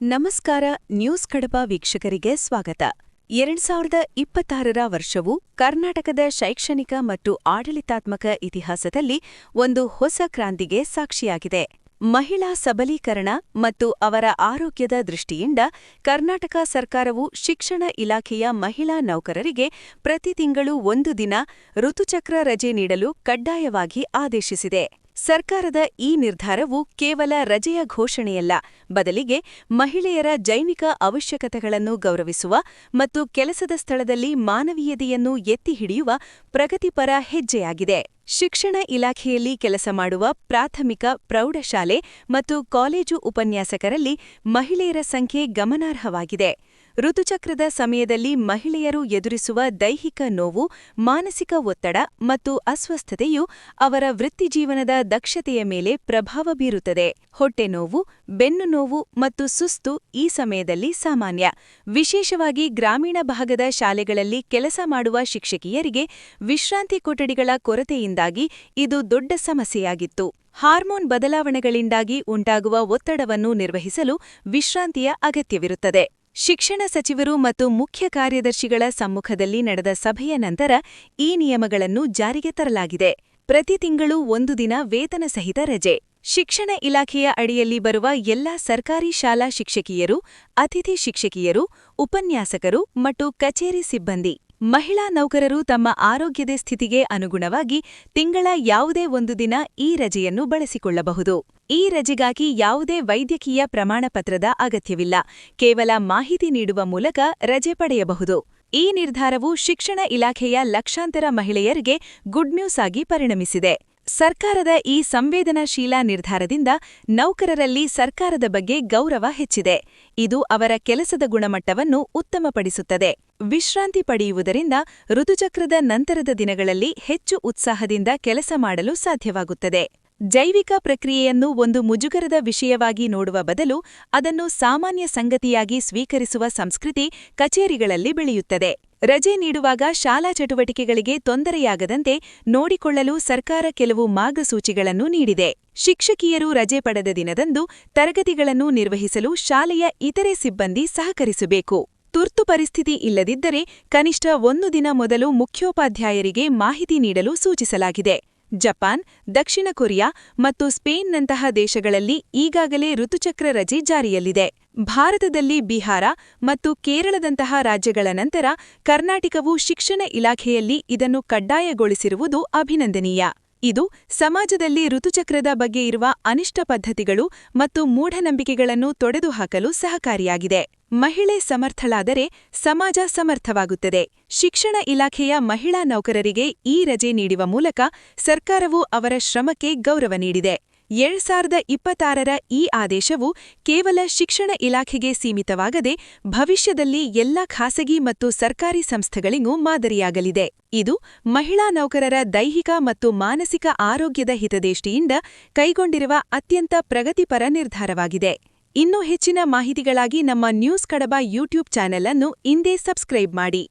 ನಮಸ್ಕಾರ. ನ್ಯೂಸ್ ಕಡಪ ವೀಕ್ಷಕರಿಗೆ ಸ್ವಾಗತ. 2026ರ ವರ್ಷವು ಕರ್ನಾಟಕದ ಶೈಕ್ಷಣಿಕ ಮತ್ತು ಆಡಳಿತಾತ್ಮಕ ಇತಿಹಾಸದಲ್ಲಿ ಒಂದು ಹೊಸ ಕ್ರಾಂತಿಗೆ ಸಾಕ್ಷಿಯಾಗಿದೆ. ಮಹಿಳಾ ಸಬಲೀಕರಣ ಮತ್ತು ಅವರ ಆರೋಗ್ಯದ ದೃಷ್ಟಿಯಿಂದ ಕರ್ನಾಟಕ ಸರ್ಕಾರವು ಶಿಕ್ಷಣ ಇಲಾಖೆಯ ಮಹಿಳಾ ನೌಕರರಿಗೆ ಪ್ರತಿ ತಿಂಗಳು 1 ದಿನ ಋತುಚಕ್ರ ರಜೆ ನೀಡಲು ಕಡ್ಡಾಯವಾಗಿ ಆದೇಶಿಸಿದೆ. ಸರ್ಕಾರದ ಈ ನಿರ್ಧಾರವು ಕೇವಲ ರಜೆಯ ಘೋಷಣೆಯಲ್ಲ, ಬದಲಿಗೆ ಮಹಿಳೆಯರ ಜೈವಿಕ ಅವಶ್ಯಕತೆಗಳನ್ನು ಗೌರವಿಸುವ ಮತ್ತು ಕೆಲಸದ ಸ್ಥಳದಲ್ಲಿ ಮಾನವೀಯತೆಯನ್ನು ಎತ್ತಿ ಹಿಡಿಯುವ ಪ್ರಗತಿಪರ ಹೆಜ್ಜೆಯಾಗಿದೆ. ಶಿಕ್ಷಣ ಇಲಾಖೆಯಲ್ಲಿ ಕೆಲಸ ಮಾಡುವ ಪ್ರಾಥಮಿಕ, ಪ್ರೌಢಶಾಲೆ ಮತ್ತು ಕಾಲೇಜು ಉಪನ್ಯಾಸಕರಲ್ಲಿ ಮಹಿಳೆಯರ ಸಂಖ್ಯೆ ಗಮನಾರ್ಹವಾಗಿದೆ. ಋತುಚಕ್ರದ ಸಮಯದಲ್ಲಿ ಮಹಿಳೆಯರು ಎದುರಿಸುವ ದೈಹಿಕ ನೋವು, ಮಾನಸಿಕ ಒತ್ತಡ ಮತ್ತು ಅಸ್ವಸ್ಥತೆಯು ಅವರ ವೃತ್ತಿಜೀವನದ ದಕ್ಷತೆಯ ಮೇಲೆ ಪ್ರಭಾವ ಬೀರುತ್ತದೆ. ಹೊಟ್ಟೆನೋವು, ಬೆನ್ನು ನೋವು ಮತ್ತು ಸುಸ್ತು ಈ ಸಮಯದಲ್ಲಿ ಸಾಮಾನ್ಯ. ವಿಶೇಷವಾಗಿ ಗ್ರಾಮೀಣ ಭಾಗದ ಶಾಲೆಗಳಲ್ಲಿ ಕೆಲಸ ಮಾಡುವ ಶಿಕ್ಷಕಿಯರಿಗೆ ವಿಶ್ರಾಂತಿ ಕೊಠಡಿಗಳ ಕೊರತೆಯಿಂದಾಗಿ ಇದು ದೊಡ್ಡ ಸಮಸ್ಯೆಯಾಗಿತ್ತು. ಹಾರ್ಮೋನ್ ಬದಲಾವಣೆಗಳಿಂದಾಗಿ ಉಂಟಾಗುವ ಒತ್ತಡವನ್ನು ನಿರ್ವಹಿಸಲು ವಿಶ್ರಾಂತಿಯ ಅಗತ್ಯವಿರುತ್ತದೆ. ಶಿಕ್ಷಣ ಸಚಿವರು ಮತ್ತು ಮುಖ್ಯ ಕಾರ್ಯದರ್ಶಿಗಳ ಸಮ್ಮುಖದಲ್ಲಿ ನಡೆದ ಸಭೆಯ ನಂತರ ಈ ನಿಯಮಗಳನ್ನು ಜಾರಿಗೆ ತರಲಾಗಿದೆ. ಪ್ರತಿ ತಿಂಗಳು 1 ದಿನ ವೇತನ ಸಹಿತ ರಜೆ. ಶಿಕ್ಷಣ ಇಲಾಖೆಯ ಅಡಿಯಲ್ಲಿ ಬರುವ ಎಲ್ಲಾ ಸರ್ಕಾರಿ ಶಾಲಾ ಶಿಕ್ಷಕಿಯರು, ಅತಿಥಿ ಶಿಕ್ಷಕಿಯರು, ಉಪನ್ಯಾಸಕರು ಮತ್ತು ಕಚೇರಿ ಸಿಬ್ಬಂದಿ, ಮಹಿಳಾ ನೌಕರರು ತಮ್ಮ ಆರೋಗ್ಯದ ಸ್ಥಿತಿಗೆ ಅನುಗುಣವಾಗಿ ತಿಂಗಳ ಯಾವುದೇ 1 ದಿನ ಈ ರಜೆಯನ್ನು ಬಳಸಿಕೊಳ್ಳಬಹುದು. ಈ ರಜೆಗಾಗಿ ಯಾವುದೇ ವೈದ್ಯಕೀಯ ಪ್ರಮಾಣಪತ್ರದ ಅಗತ್ಯವಿಲ್ಲ. ಕೇವಲ ಮಾಹಿತಿ ನೀಡುವ ಮೂಲಕ ರಜೆ ಪಡೆಯಬಹುದು. ಈ ನಿರ್ಧಾರವು ಶಿಕ್ಷಣ ಇಲಾಖೆಯ ಲಕ್ಷಾಂತರ ಮಹಿಳೆಯರಿಗೆ ಗುಡ್ ನ್ಯೂಸ್ ಆಗಿ ಪರಿಣಮಿಸಿದೆ. ಸರ್ಕಾರದ ಈ ಸಂವೇದನಾಶೀಲ ನಿರ್ಧಾರದಿಂದ ನೌಕರರಲ್ಲಿ ಸರ್ಕಾರದ ಬಗ್ಗೆ ಗೌರವ ಹೆಚ್ಚಿದೆ. ಇದು ಅವರ ಕೆಲಸದ ಗುಣಮಟ್ಟವನ್ನು ಉತ್ತಮಪಡಿಸುತ್ತದೆ. ವಿಶ್ರಾಂತಿ ಪಡೆಯುವುದರಿಂದ ಋತುಚಕ್ರದ ನಂತರದ ದಿನಗಳಲ್ಲಿ ಹೆಚ್ಚು ಉತ್ಸಾಹದಿಂದ ಕೆಲಸ ಮಾಡಲು ಸಾಧ್ಯವಾಗುತ್ತದೆ. ಜೈವಿಕ ಪ್ರಕ್ರಿಯೆಯನ್ನು ಒಂದು ಮುಜುಗರದ ವಿಷಯವಾಗಿ ನೋಡುವ ಬದಲು ಅದನ್ನು ಸಾಮಾನ್ಯ ಸಂಗತಿಯಾಗಿ ಸ್ವೀಕರಿಸುವ ಸಂಸ್ಕೃತಿ ಕಚೇರಿಗಳಲ್ಲಿ ಬೆಳೆಯುತ್ತದೆ. ರಜೆ ನೀಡುವಾಗ ಶಾಲಾ ಚಟುವಟಿಕೆಗಳಿಗೆ ತೊಂದರೆಯಾಗದಂತೆ ನೋಡಿಕೊಳ್ಳಲು ಸರ್ಕಾರ ಕೆಲವು ಮಾರ್ಗಸೂಚಿಗಳನ್ನು ನೀಡಿದೆ. ಶಿಕ್ಷಕಿಯರು ರಜೆ ಪಡೆದ ದಿನದಂದು ತರಗತಿಗಳನ್ನು ನಿರ್ವಹಿಸಲು ಶಾಲೆಯ ಇತರೆ ಸಿಬ್ಬಂದಿ ಸಹಕರಿಸಬೇಕು. ತುರ್ತು ಪರಿಸ್ಥಿತಿ ಇಲ್ಲದಿದ್ದರೆ ಕನಿಷ್ಠ 1 ದಿನ ಮೊದಲು ಮುಖ್ಯೋಪಾಧ್ಯಾಯರಿಗೆ ಮಾಹಿತಿ ನೀಡಲು ಸೂಚಿಸಲಾಗಿದೆ. ಜಪಾನ್, ದಕ್ಷಿಣ ಕೊರಿಯಾ ಮತ್ತು ಸ್ಪೇನ್ನಂತಹ ದೇಶಗಳಲ್ಲಿ ಈಗಾಗಲೇ ಋತುಚಕ್ರ ರಜೆ ಜಾರಿಯಲ್ಲಿದೆ. ಭಾರತದಲ್ಲಿ ಬಿಹಾರ ಮತ್ತು ಕೇರಳದಂತಹ ರಾಜ್ಯಗಳ ನಂತರ ಕರ್ನಾಟಕವು ಶಿಕ್ಷಣ ಇಲಾಖೆಯಲ್ಲಿ ಇದನ್ನು ಕಡ್ಡಾಯಗೊಳಿಸಿರುವುದು ಅಭಿನಂದನೀಯ. ಇದು ಸಮಾಜದಲ್ಲಿ ಋತುಚಕ್ರದ ಬಗ್ಗೆ ಇರುವ ಅನಿಷ್ಟ ಪದ್ಧತಿಗಳು ಮತ್ತು ಮೂಢನಂಬಿಕೆಗಳನ್ನು ತೊಡೆದುಹಾಕಲು ಸಹಕಾರಿಯಾಗಿದೆ. ಮಹಿಳೆ ಸಮರ್ಥಳಾದರೆ ಸಮಾಜ ಸಮರ್ಥವಾಗುತ್ತದೆ. ಶಿಕ್ಷಣ ಇಲಾಖೆಯ ಮಹಿಳಾ ನೌಕರರಿಗೆ ಈ ರಜೆ ನೀಡುವ ಮೂಲಕ ಸರ್ಕಾರವು ಅವರ ಶ್ರಮಕ್ಕೆ ಗೌರವ ನೀಡಿದೆ. 2026ರ ಈ ಆದೇಶವು ಕೇವಲ ಶಿಕ್ಷಣ ಇಲಾಖೆಗೆ ಸೀಮಿತವಾಗದೆ ಭವಿಷ್ಯದಲ್ಲಿ ಎಲ್ಲ ಖಾಸಗಿ ಮತ್ತು ಸರ್ಕಾರಿ ಸಂಸ್ಥೆಗಳಿಗೂ ಮಾದರಿಯಾಗಲಿದೆ. ಇದು ಮಹಿಳಾ ನೌಕರರ ದೈಹಿಕ ಮತ್ತು ಮಾನಸಿಕ ಆರೋಗ್ಯದ ಹಿತದೃಷ್ಟಿಯಿಂದ ಕೈಗೊಂಡಿರುವ ಅತ್ಯಂತ ಪ್ರಗತಿಪರ ನಿರ್ಧಾರವಾಗಿದೆ. ಇನ್ನೂ ಹೆಚ್ಚಿನ ಮಾಹಿತಿಗಳಾಗಿ ನಮ್ಮ ನ್ಯೂಸ್ ಕಡಬ ಯೂಟ್ಯೂಬ್ ಚಾನೆಲ್ ಅನ್ನು ಇಂದೇ ಸಬ್ಸ್ಕ್ರೈಬ್ ಮಾಡಿ.